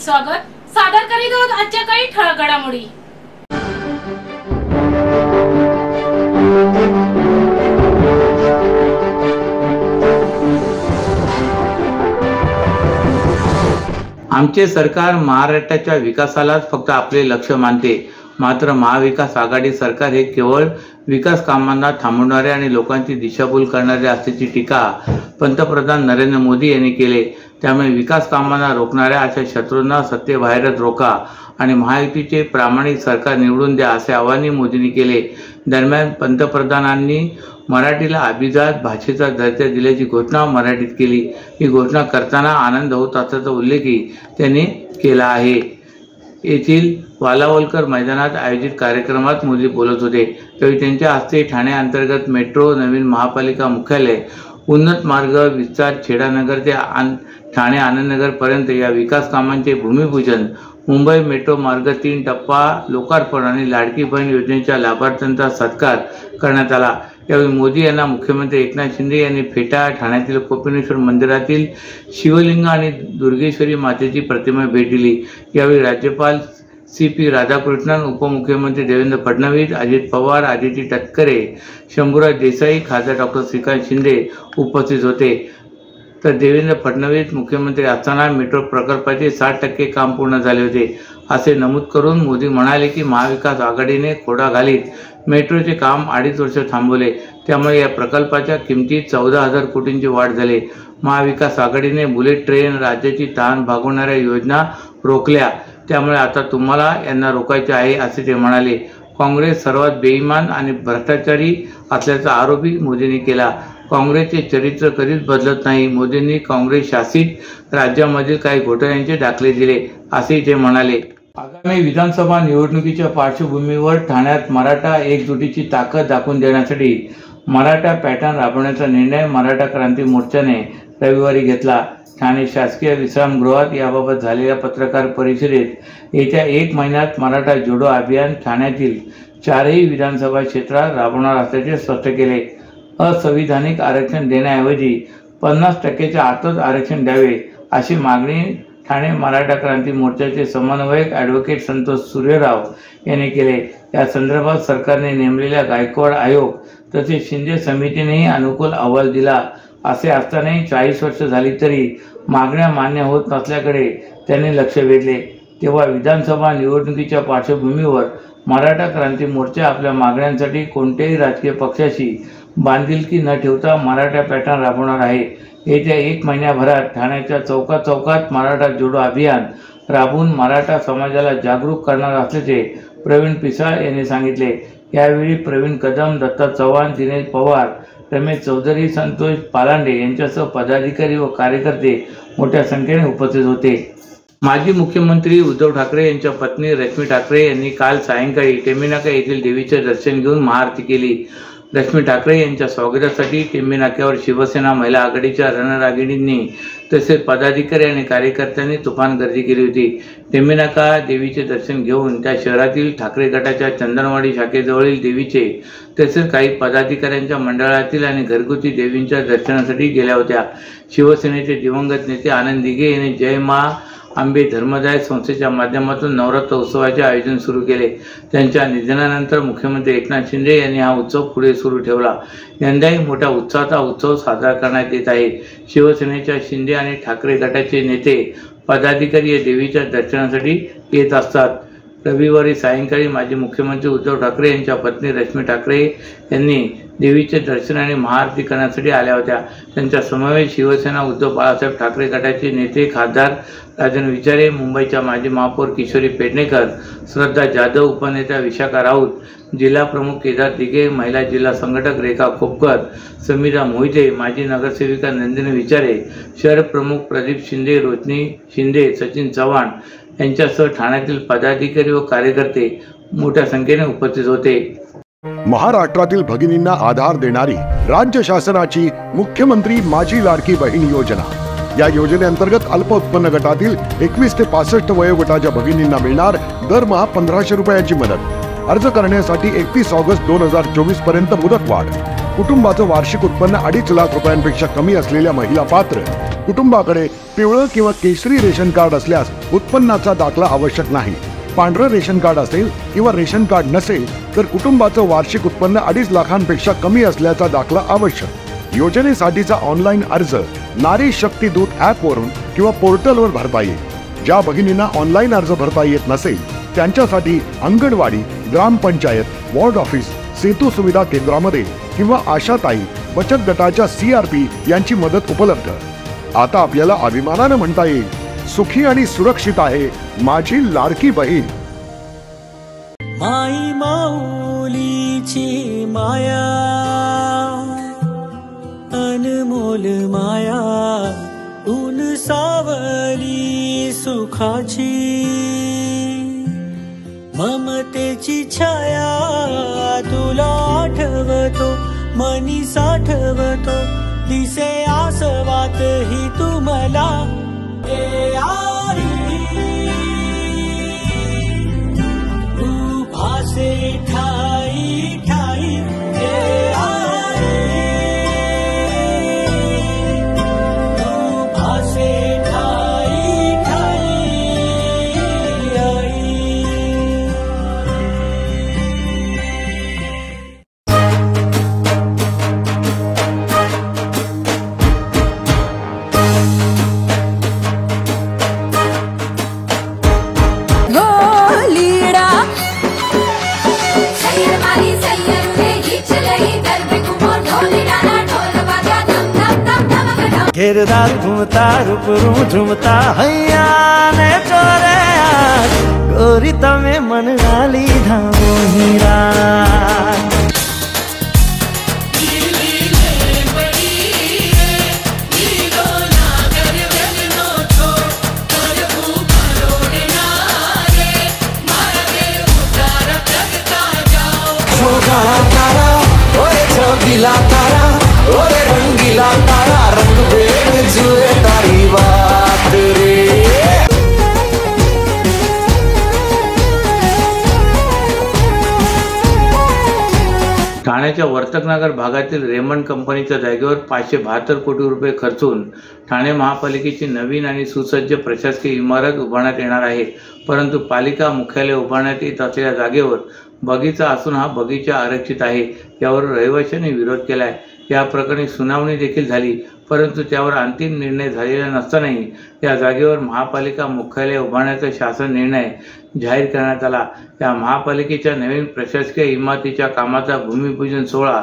स्वागत सादर करीत आहोत आजच्या काही ठळक घडामोडी। आमचे सरकार महाराष्ट्राच्या विकासालाच फक्त आपले लक्ष मानते, मात्र महाविकास आघाडी सरकार हे केवळ विकास कामांना थांबवणारे आणि लोकांची दिशाभूल करणारे असल्याची टीका पंतप्रधान नरेंद्र मोदी यांनी केली। त्यामुळे विकास कामांना रोखणाऱ्या अशा शत्रूंना सत्तेबाहेरच रोका आणि महायुतीचे प्रामाणिक सरकार निवडून द्या असे आवाहन मोदींनी केले। दरम्यान पंतप्रधानांनी मराठीला अभिजात भाषेचा दर्जा दिल्याची घोषणा मराठीत केली। ही घोषणा करताना आनंद होत असल्याचा उल्लेखही त्यांनी केला आहे। येथील वालावलकर मैदानात आयोजित कार्यक्रमात मोदी बोलत होते, त्यावेळी त्यांच्या हस्ते ठाणे अंतर्गत मेट्रो, नवीन महापालिका मुख्यालय, उन्नत मार्ग विस्तार, छेडानगर ते ठाणे आनंदनगर पर्यंत या विकास कामांचे भूमिपूजन, मुंबई मेट्रो मार्ग 3 टप्पा लोकार्पण आणि लाडकी बहीण योजनेच्या लाभार्थ्यांचा सत्कार करण्यात आला। यावेळी मोदी यांना मुख्यमंत्री एकनाथ शिंदे यांनी फेटा, ठाण्यातील कोपिनेश्वर मंदिरातील शिवलिंग आणि दुर्गेश्वरी मातेची प्रतिमा भेट दिली। यावेळी राज्यपाल CP राधाकृष्णन, उपमुख्यमंत्री देवेंद्र फडणवीस, अजित पवार, आदिती तटकरे, शंभूराज देसाई, खासदार डॉ. श्रीकांत शिंदे उपस्थित होते। तर देवेंद्र फडणवीस मुख्यमंत्री असताना मेट्रो प्रकल्पाचे 60% काम पूर्ण झाले होते असे नमूद करून मोदी म्हणाले की महाविकास आघाडीने खोडा घालीत मेट्रोचे काम 2.5 वर्ष थांबवले, त्यामुळे या प्रकल्पाच्या किमतीत 14,000 कोटींची वाढ झाली। महाविकास आघाडीने बुलेट ट्रेन, राज्याची ताण भागवणाऱ्या योजना रोखल्या, त्यामुळे आता तुम्हाला यांना रोखायचे आहे असे ते म्हणाले। काँग्रेस सर्वात बेईमान आणि भ्रष्टाचारी असल्याचा आरोपही मोदींनी केला। काँग्रेसचे चरित्र कधीच बदलत नाही। मोदींनी काँग्रेस शासित राज्यामधील काही घोटाळ्यांचे दाखले दिले असेही ते म्हणाले। आगामी विधानसभा निवडणुकीच्या पार्श्वभूमीवर ठाण्यात मराठा एकजुटीची ताकद दाखवून देण्यासाठी मराठा पॅटर्न राबवण्याचा निर्णय मराठा क्रांती मोर्चाने रविवारी घेतला। ठाणे शासकीय विश्रामगृहात याबाबत झालेल्या पत्रकार परिषदेत येत्या 1 महिन्यात मराठा जोडो अभियान ठाण्यातील 4ही विधानसभा क्षेत्रात राबवणार असल्याचे स्पष्ट केले। असंविधानिक आरक्षण देण्याऐवजी 50%च्या आतच आरक्षण द्यावे अशी मागणी ठाणे मराठा क्रांती मोर्चाचे समन्वयक ॲडव्होकेट संतोष सूर्यराव यांनी केले। या संदर्भात सरकारने नेमलेल्या गायकवाड आयोग तसेच शिंदे समितीनेही अनुकूल अहवाल दिला। असे असतानाही 40 वर्ष झाली तरी मागण्या मान्य होत नसल्याकडे त्यांनी लक्ष वेधले। तेव्हा विधानसभा निवडणुकीच्या पार्श्वभूमीवर मराठा क्रांती मोर्चा आपल्या मागण्यांसाठी कोणत्याही राजकीय पक्षाशी बांधिलकी न ठेवता मराठा पॅटर्न राबवणार आहे। येत्या 1 महिन्याभरात ठाण्याच्या चौकात मराठा जोडो अभियान राबवून मराठा समाजाला जागरूक करणार असल्याचे प्रवीण पिसाळ यांनी सांगितले। यावेळी प्रवीण कदम, दत्ता चव्हाण, दिनेश पवार, रमेश चौधरी, संतोष पालांडे यांच्यासह पदाधिकारी व कार्यकर्ते मोठ्या संख्येने उपस्थित होते। माजी मुख्यमंत्री उद्धव ठाकरे यांच्या पत्नी रश्मी ठाकरे यांनी काल सायंकाळी टेंबेनाका येथील देवीचे दर्शन घेऊन महाआरती केली। रश्मी ठाकरे यांच्या स्वागतासाठी टेंबेनाक्यावर शिवसेना महिला आघाडीच्या रणरागिणींनी तसेच पदाधिकारी आणि कार्यकर्त्यांनी तुफान गर्दी केली होती। टेंबेनाका देवीचे दर्शन घेऊन त्या शहरातील ठाकरे गटाच्या चंदनवाडी शाखेजवळील देवीचे तसेच काही पदाधिकाऱ्यांच्या मंडळातील आणि घरगुती देवींच्या दर्शनासाठी गेल्या होत्या। शिवसेनेचे दिवंगत नेते आनंद दिघे यांनी जय मा आंबे धर्मदाय संस्थेच्या माध्यमातून नवरात्र उत्सवाचे आयोजन सुरू केले। त्यांच्या निधनानंतर मुख्यमंत्री एकनाथ शिंदे यांनी हा उत्सव पुढे सुरू ठेवला। यंदाही मोठ्या उत्साहात हा उत्सव साजरा करण्यात येत आहे। शिवसेनेच्या शिंदे आणि ठाकरे गटाचे नेते पदाधिकारी या देवीच्या दर्शनासाठी येत असतात। रविवारी सायंकाळी माजी मुख्यमंत्री उद्धव ठाकरे यांच्या पत्नी रश्मी ठाकरे यांनी देवीचे दर्शन आणि महाआरती करण्यासाठी आल्या होत्या। त्यांच्या समवेत शिवसेना उद्धव बाळासाहेब ठाकरे गटाचे नेते खासदार राजन विचारे, मुंबईच्या माजी महापौर किशोरी पेडणेकर, श्रद्धा जाधव, उपनेत्या विशाखा राऊत, जिल्हा प्रमुख केदार दिघे, महिला जिल्हा संघटक रेखा खोपकर, समीरा मोहिते, माजी नगरसेविका नंदिनी विचारे, शहर प्रमुख प्रदीप शिंदे, रोशनी शिंदे, सचिन चव्हाण यांच्यासह ठाण्यातील पदाधिकारी व कार्यकर्ते मोठ्या संख्येने उपस्थित होते। महाराष्ट्रातील भगिनींना आधार देणारी राज्य शासनाची मुख्यमंत्री माझी लाडकी बहीण योजना। या योजनेअंतर्गत अल्प उत्पन्न गटातील 21 ते 65 वयोगटाच्या भगिनींना मिळणार दरमहा 1500 रुपयांची मदत। अर्ज करण्यासाठी 31 ऑगस्ट 2024 पर्यंत मुदतवाढ। कुटुंबाचं वार्षिक उत्पन्न 2.5 लाख रुपयांपेक्षा कमी असलेल्या महिला पात्र। कुटुंबाकडे पिवळं किंवा केशरी रेशन कार्ड असल्यास उत्पन्नाचा दाखला आवश्यक नाही. पांढरं रेशन कार्ड असेल किंवा रेशन कार्ड नसेल तर कुटुंबाचं वार्षिक उत्पन्न 2.5 लाखांपेक्षा कमी असल्याचा दाखला आवश्यक. योजनेसाठीचा ऑनलाईन अर्ज नारी शक्ती दूत ॲप वरून किंवा पोर्टलवर भरता येईल. ज्या भगिनींना ऑनलाईन अर्ज भरता येत नसेल त्यांच्यासाठी अंगणवाडी, ग्रामपंचायत, वॉर्ड ऑफिस, सेतू सुविधा केंद्रामध्ये किंवा आशाताई बचत गटाच्या CRP यांची मदत उपलब्ध. आता आपल्याला अभिमानानं म्हणता येईल, सुखी आणि सुरक्षित आहे माझी लाडकी बहीण. माई माऊलीची माया, अनमोल माया, ऊन सावली सुखाची, ममतेची छाया तुला आठवतो, मनी साठवतो, दिसे आसवात ही तुम्हाला तू भासे ठाई ठाई तू भासे ठाई ठाई घेरदार घूमता रूपरू झूमता हैया ने चोरे गोरी तमे मन गाली धामो हीरा. तारा ओरे छबिला तारा ओरे रंगीला तारा रंग बेर जुए तारी बात रे. ठाण्याच्या वर्तकनगर भागातील रेमंड कंपनीच्या जागेवर 572 कोटी रुपये खर्चून ठाणे महापालिकेची नवीन आणि सुसज्ज प्रशासकीय इमारत उभारण्यात येणार आहे. परंतु पालिका मुख्यालय उभारण्यात येत असलेल्या जागेवर बगीचा असून हा बगीचा आरक्षित आहे, यावर रहिवाशांनी विरोध केलाय. या प्रकरणी सुनावणी देखील झाली, परंतु त्यावर अंतिम निर्णय झालेला नसतानाही या जागेवर महापालिका मुख्यालय उभारण्याचा शासन निर्णय जाहीर करण्यात आला. या महापालिकेच्या नवीन प्रशासकीय इमारतीच्या कामाचा भूमिपूजन सोहळा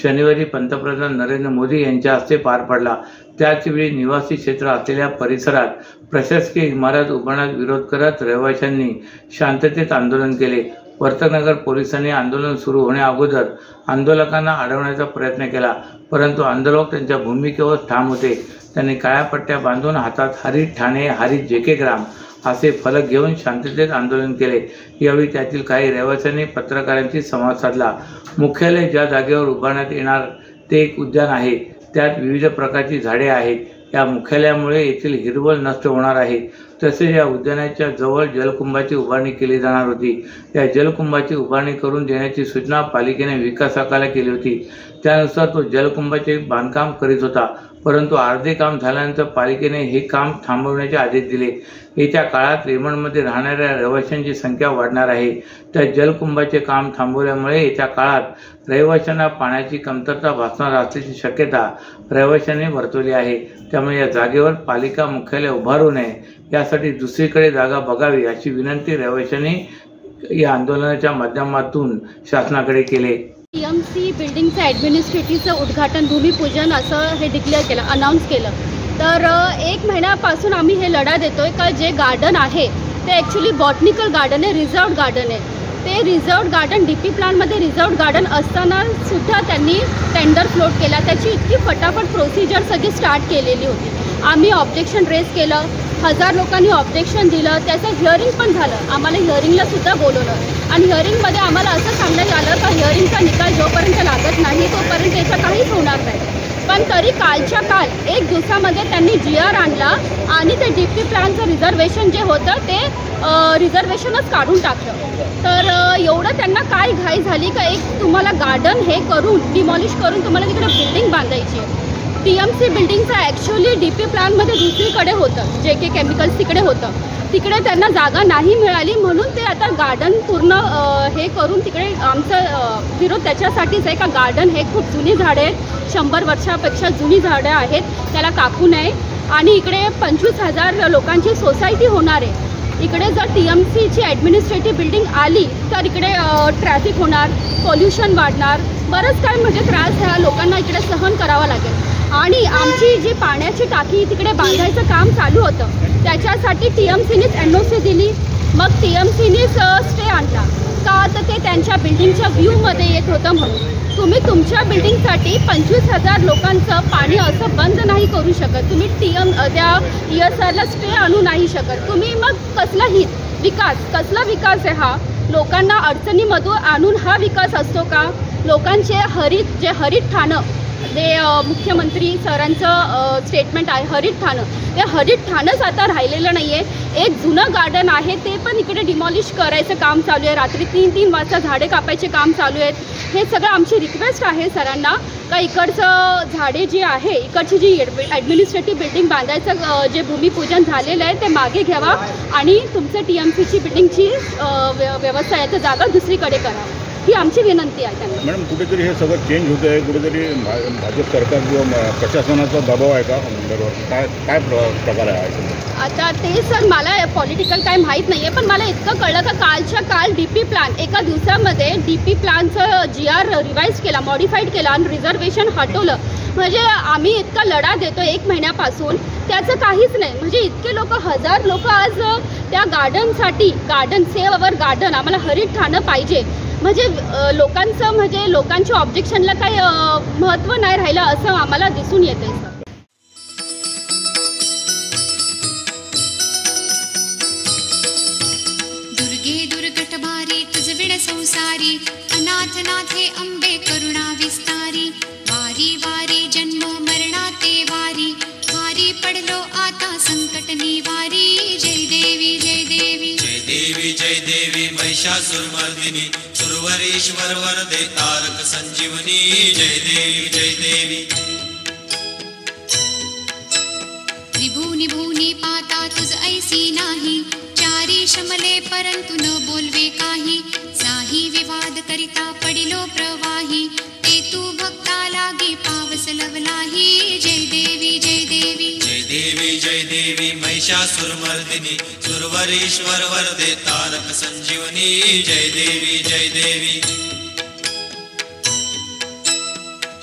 शनिवारी पंतप्रधान नरेंद्र मोदी यांच्या हस्ते पार पडला. त्याचवेळी निवासी क्षेत्र असलेल्या परिसरात प्रशासकीय इमारत उभारण्यास विरोध करत रहिवाशांनी शांततेत आंदोलन केले. वर्तकनगर पोलिसांनी आंदोलन सुरू होण्या अगोदर आंदोलकांना अडवण्याचा प्रयत्न केला, परंतु आंदोलक त्यांच्या भूमिकेवर ठाम होते. त्यांनी काळ्या पट्ट्या बांधून हातात हरित ठाणे, हरित जेके ग्राम असे फलक घेऊन शांततेत आंदोलन केले. यावेळी त्यातील काही रहिवाशांनी पत्रकारांशी संवाद साधला. मुख्यालय ज्या जागेवर उभारण्यात येणार ते एक उद्यान आहे, त्यात विविध प्रकारची झाडे आहेत. या मुख्यालयामुळे येथील हिरवळ नष्ट होणार आहे. तसेच या उद्यानाच्या जवळ जलकुंभाची उभारणी केली जाणार होती. या जलकुंभाची उभारणी करून देण्याची सूचना पालिकेने विकासकाला केली होती. त्यानुसार तो जलकुंभाचे बांधकाम करीत होता, परंतु अर्धे काम झाल्यानंतर पालिकेने हे काम थांबवण्याचे आदेश दिले. येत्या काळात रेमंडमध्ये राहणाऱ्या रहिवाशांची संख्या वाढणार आहे. त्या जलकुंभाचे काम थांबवल्यामुळे येत्या काळात रहिवाशांना पाण्याची कमतरता भासणार असल्याची शक्यता रहिवाशांनी वर्तवली आहे. त्यामुळे या जागेवर पालिका मुख्यालय उभारू नये, यासाठी दुसरीकडे जागा बघावी अशी विनंती रहिवाशांनी या आंदोलनाच्या माध्यमातून शासनाकडे केले. TMC बिल्डिंगचं ॲडमिनिस्ट्रेटिव्हचं उद्घाटन भूमिपूजन असं हे डिक्लेअर केलं, अनाऊन्स केलं. तर 1 महिन्यापासून आम्ही हे लढा देतोय का जे गार्डन आहे ते ॲक्च्युली बॉटनिकल गार्डन आहे, रिझर्व्ड गार्डन आहे. ते रिझर्व्ड गार्डन DP प्लॅनमध्ये रिझर्व्ड गार्डन असताना सुद्धा त्यांनी टेंडर फ्लोट केला. त्याची इतकी फटाफट प्रोसिजर सगळी स्टार्ट केलेली होती. आम्ही ऑब्जेक्शन रेज केलं, 1000 लोकांनी ऑब्जेक्शन दिलं, त्याचं हिअरिंग पण झालं. आम्हाला हिअरिंगला सुद्धा बोलवलं आणि हिअरिंगमध्ये आम्हाला असं सांगण्यात आलं का हिअरिंगचा निकाल जोपर्यंत लागत नाही तोपर्यंत याचं काहीच होणार नाही. पण तरी कालच्या काल 1 दिवसामध्ये त्यांनी GR आणला आणि ते DP प्लॅनचं रिझर्वेशन जे होतं ते रिझर्वेशनच काढून टाकलं. तर एवढं त्यांना काय घाई झाली का एक तुम्हाला गार्डन हे करून डिमॉलिश करून तुम्हाला तिकडे बिल्डिंग बांधायची आहे. TMC बिल्डिंगचं ॲक्च्युली DP प्लॅनमध्ये दुसरीकडे होतं, JK केमिकल्स तिकडे होतं. तिकडे त्यांना जागा नाही मिळाली म्हणून ते आता गार्डन पूर्ण हे करून तिकडे आमचा विरोध त्याच्यासाठीच आहे का गार्डन हे खूप जुनी झाडे आहेत, 100 वर्षापेक्षा जुनी झाडं आहेत, त्याला कापू नये. आणि इकडे 25,000 लोकांची सोसायटी होणार आहे. इकडे जर TMCची ॲडमिनिस्ट्रेटिव्ह बिल्डिंग आली तर इकडे ट्रॅफिक होणार, पोल्युशन वाढणार, बरंच काय म्हणजे त्रास ह्या लोकांना इकडे सहन करावा लागेल. आणि आमची जी पाण्याची टाकी तिकडे बांधायचं काम चालू होतं त्याच्यासाठी TMCनेच NOC दिली. मग TMCनेच स्टे आणला का तर ते त्यांच्या बिल्डिंगच्या व्ह्यूमध्ये येत होतं म्हणून. तुम्ही तुमच्या बिल्डिंगसाठी 25,000 लोकांचं पाणी असं बंद नाही करू शकत. तुम्ही त्या ESRला स्टे आणू नाही शकत. तुम्ही मग कसला कसला विकास आहे हा? लोकांना अडचणीमधून आणून हा विकास असतो का? लोकांचे हरित ठाणं ते मुख्यमंत्री सरांचं स्टेटमेंट आहे, हरित ठाणं, ते हरित ठाणंच आता राहिलेलं नाही आहे. एक जुनं गार्डन आहे ते पण इकडे डिमॉलिश करायचं काम चालू आहे. रात्री 3-3 वाजता झाडे कापायचे काम चालू आहेत. हे सगळं आमची रिक्वेस्ट आहे सरांना का इकडचं झाडे जी आहे, इकडची जी ॲडमिनिस्ट्रेटिव्ह बिल्डिंग बांधायचं जे भूमिपूजन झालेलं आहे ते मागे घ्यावा आणि तुमचं TMCची बिल्डिंगची व्यवस्था आहे तर जागा दुसरीकडे करा, ही आमची विनंती आहे त्यांना. मॅडम, कुठेतरी हे सगळं चेंज होतं आहे, कुठेतरी भाजप सरकार किंवा प्रशासनाचा दबाव आहे का मंदिरावर? काय प्रकार आहे? आता ते सर मला पॉलिटिकल काय माहीत नाही आहे, पण मला इतकं कळलं का कालच्या काल DP प्लॅन एका दिवसामध्ये DP प्लॅनचं GR रिवाईज केला, मॉडिफाईड केला आणि रिझर्वेशन हटवलं. म्हणजे आम्ही इतका लढा देतो 1 महिन्यापासून, त्याचं काहीच नाही. म्हणजे इतके लोक 1000 लोक आज त्या गार्डनसाठी, गार्डन सेव्ह अवर गार्डन, आम्हाला हरित ठाणं पाहिजे म्हणजे लोकांचं म्हणजे लोकांच्या ऑब्जेक्शनला काही महत्त्व नाही राहिलं असं आम्हाला दिसून येतंय सर. दुर्गे दुर्गटभारी तुझ विण संसारी, अनाथ नाथे अंबे करुणा विस्तारी. वारी वारी जन्म मरणाते वारी, वारी पडलो आता संकट निवारी. जय देवी जय देवी जय देवी जय देवी महिषासुरमर्दिनी, सुरवरेश्वर वरदे तारक संजीवनी. जय देवी जय देवी. त्रिभुवनी भुवनी पाता तुझ ऐसी नाही, चारी शमले परंतु न बोलवे काही. साही विवाद करिता पडिलो प्रवाही, ते तू भक्ता लागी पावस लवलाही. जय देवी जय देवी जय देवी जय देवी महिषासुरमर्दिनी, सुरवरेश्वर वरदे तारक संजीवनी. जय देवी जय देवी.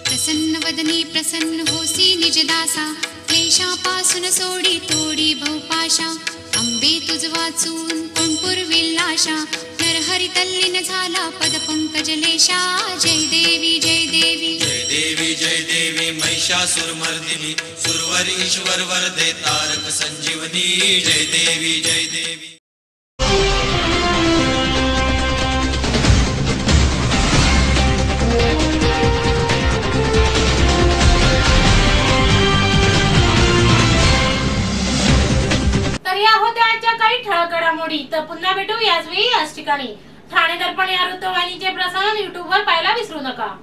प्रसन्न वदनी प्रसन्न होसी निजदासा, क्लेशापासून सोडी तोडी बहुपाशा. अंबे तुझ वाचून कोण पुरविल आशा, नरहरी तल्लीन झाला पद पंकजलेशा. जय देवी जय देवी जय देवी जय देवी महिषासुरमर्दिनी, सुरवरेश्वर वरदे तारक संजीवनी. जय देवी जय देवी. तर या होत्या आजच्या काही ठळक घडामोडी. तर पुन्हा भेटू याच वेळी याच ठिकाणी. ठाणे दर्पण या वृत्तवाहिनीचे प्रसारण YouTube वर पाहायला विसरू नका.